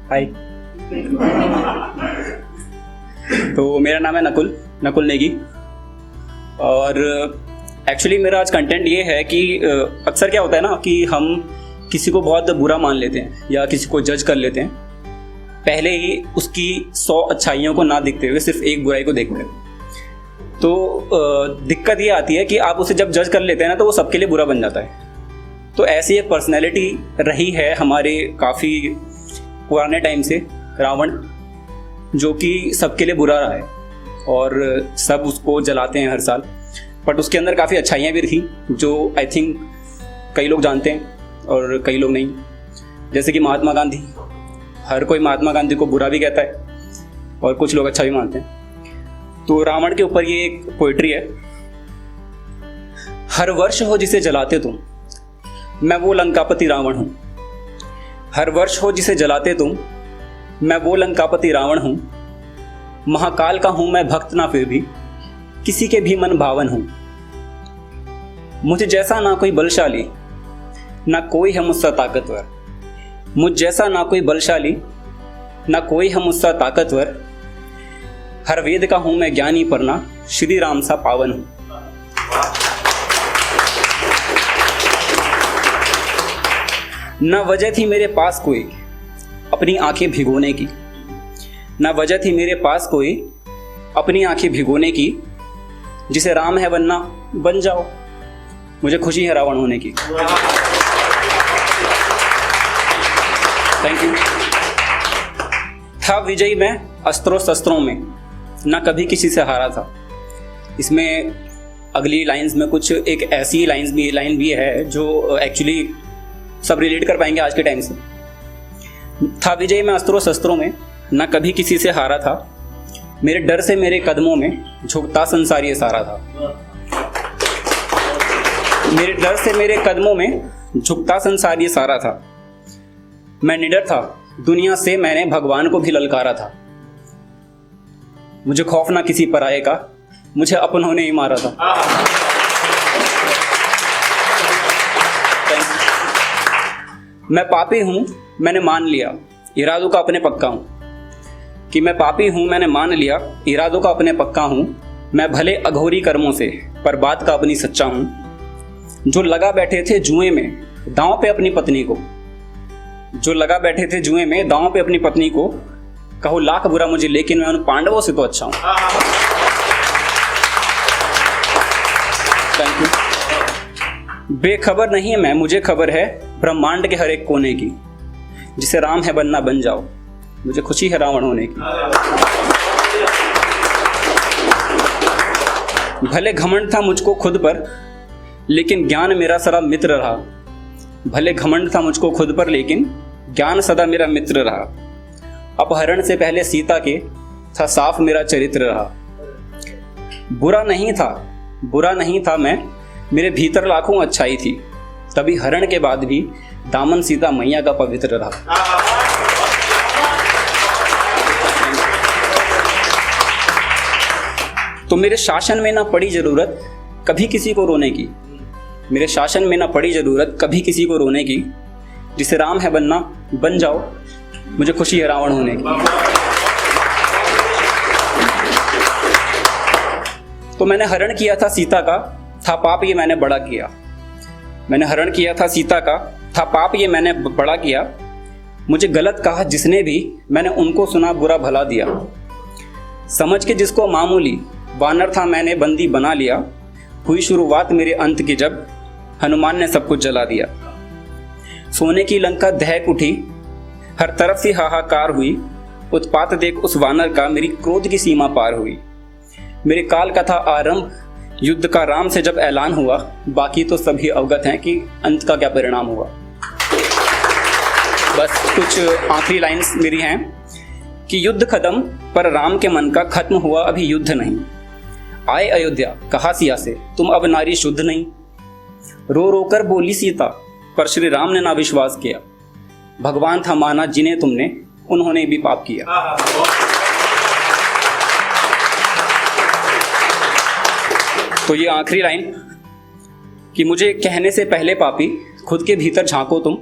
हाय। तो मेरा नाम है नकुल नेगी। और एक्चुअली मेरा आज कंटेंट ये है कि अक्सर क्या होता है ना कि हम किसी को बहुत बुरा मान लेते हैं या किसी को जज कर लेते हैं पहले ही उसकी 100 अच्छाइयों को ना देखते हुए सिर्फ एक बुराई को देखकर। तो दिक्कत ये आती है कि आप उसे जब जज कर लेते हैं ना तो वो सबके लिए बुरा बन जाता है। तो ऐसी एक पर्सनैलिटी रही है हमारे काफ़ी पुराने टाइम से, रावण, जो कि सबके लिए बुरा रहा है और सब उसको जलाते हैं हर साल। बट उसके अंदर काफ़ी अच्छाइयाँ भी थी जो आई थिंक कई लोग जानते हैं और कई लोग नहीं। जैसे कि महात्मा गांधी, हर कोई महात्मा गांधी को बुरा भी कहता है और कुछ लोग अच्छा भी मानते हैं। तो रावण के ऊपर ये एक पोइट्री है। हर वर्ष हो जिसे जलाते तुम, मैं वो लंकापति रावण हूं। हर वर्ष हो जिसे जलाते तुम, मैं वो लंकापति रावण हूं। महाकाल का हूं मैं भक्त ना फिर भी किसी के भी मन भावन हूं। मुझ जैसा ना कोई बलशाली, ना कोई है मुझसा ताकतवर। मुझ जैसा ना कोई बलशाली, ना कोई है मुझसा ताकतवर। हर वेद का हूं मैं ज्ञानी पर ना श्री राम सा पावन हूं। न वजह थी मेरे पास कोई अपनी आंखें भिगोने की, न वजह थी मेरे पास कोई अपनी आंखें भिगोने की। जिसे राम है बनना बन जाओ, मुझे खुशी है रावण होने की। Thank you. था विजयी मैं अस्त्रों शस्त्रों में, ना कभी किसी से हारा था। इसमें अगली लाइंस में कुछ एक ऐसी लाइन भी है जो एक्चुअली सब रिलेट कर पाएंगे आज के टाइम से। था विजयी मैं अस्त्रों शस्त्रों में, ना कभी किसी से हारा था। मेरे डर से मेरे कदमों में झुकता संसार ये सारा था। मेरे डर से मेरे कदमों में झुकता संसार ये सारा था। मैं निडर था दुनिया से, मैंने भगवान को भी ललकारा था। मुझे खौफ ना किसी पराये का, मुझे अपनों ने ही मारा था। मैं पापी हूं मैंने मान लिया, इरादों का अपने पक्का हूं। कि मैं पापी हूं मैंने मान लिया, इरादों का अपने पक्का हूं। मैं भले अघोरी कर्मों से पर बात का अपनी सच्चा हूं। जो लगा बैठे थे जुए में दांव पे अपनी पत्नी को, जो लगा बैठे थे जुए में दांव पे अपनी पत्नी को, कहो लाख बुरा मुझे लेकिन मैं उन पांडवों से तो अच्छा हूं। Thank you. बेखबर नहीं है मैं, मुझे खबर है ब्रह्मांड के हर एक कोने की। जिसे राम है बनना बन जाओ, मुझे खुशी है रावण होने की। भले घमंड था मुझको खुद पर, लेकिन ज्ञान मेरा सदा मित्र रहा। भले घमंड था मुझको खुद पर, लेकिन ज्ञान सदा मेरा मित्र रहा। अपहरण से पहले सीता के था साफ मेरा चरित्र रहा। बुरा नहीं था मैं, मेरे भीतर लाखों अच्छाई थी। तभी हरण के बाद भी दामन सीता मैया का पवित्र रहा। तो मेरे शासन में ना पड़ी जरूरत कभी किसी को रोने की। मेरे शासन में ना पड़ी जरूरत कभी किसी को रोने की। जिसे राम है बनना बन जाओ, मुझे खुशी है रावण होने की। तो मैंने हरण किया था सीता का, था पाप ये मैंने बड़ा किया। मैंने हरण किया था सीता का, था पाप ये मैंने बड़ा किया। मुझे गलत कहा जिसने भी, मैंने उनको सुना बुरा भला दिया। समझ के जिसको मामूली वानर था मैंने बंदी बना लिया। हुई शुरुआत मेरे अंत की जब हनुमान ने सब कुछ जला दिया। सोने की लंका दहक उठी, हर तरफ से हाहाकार हुई। उत्पात देख उस वानर का, मेरी क्रोध की सीमा पार हुई। मेरे काल का था आरंभ युद्ध का, राम से जब ऐलान हुआ। बाकी तो सभी अवगत हैं कि अंत का क्या परिणाम हुआ। बस कुछ आखिरी लाइंस मेरी हैं कि युद्ध खत्म पर राम के मन का खत्म हुआ अभी युद्ध नहीं। आए अयोध्या कहा सिया से, तुम अब नारी शुद्ध नहीं। रो रो कर बोली सीता, पर श्री राम ने ना विश्वास किया। भगवान था माना जिन्हें तुमने, उन्होंने भी पाप किया। तो ये आखिरी लाइन कि मुझे कहने से पहले पापी खुद के भीतर झांको तुम।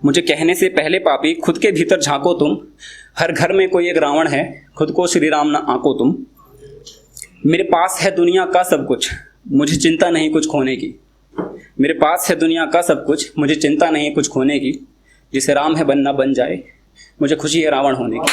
मुझे कहने से पहले पापी, खुद के भीतर झांको तुम। हर घर में कोई एक रावण है, खुद को श्री राम ना आंको तुम। मेरे पास है दुनिया का सब कुछ, मुझे चिंता नहीं कुछ खोने की। मेरे पास है दुनिया का सब कुछ, मुझे चिंता नहीं कुछ खोने की। जिसे राम है बनना बन जाए, मुझे खुशी है रावण होने की।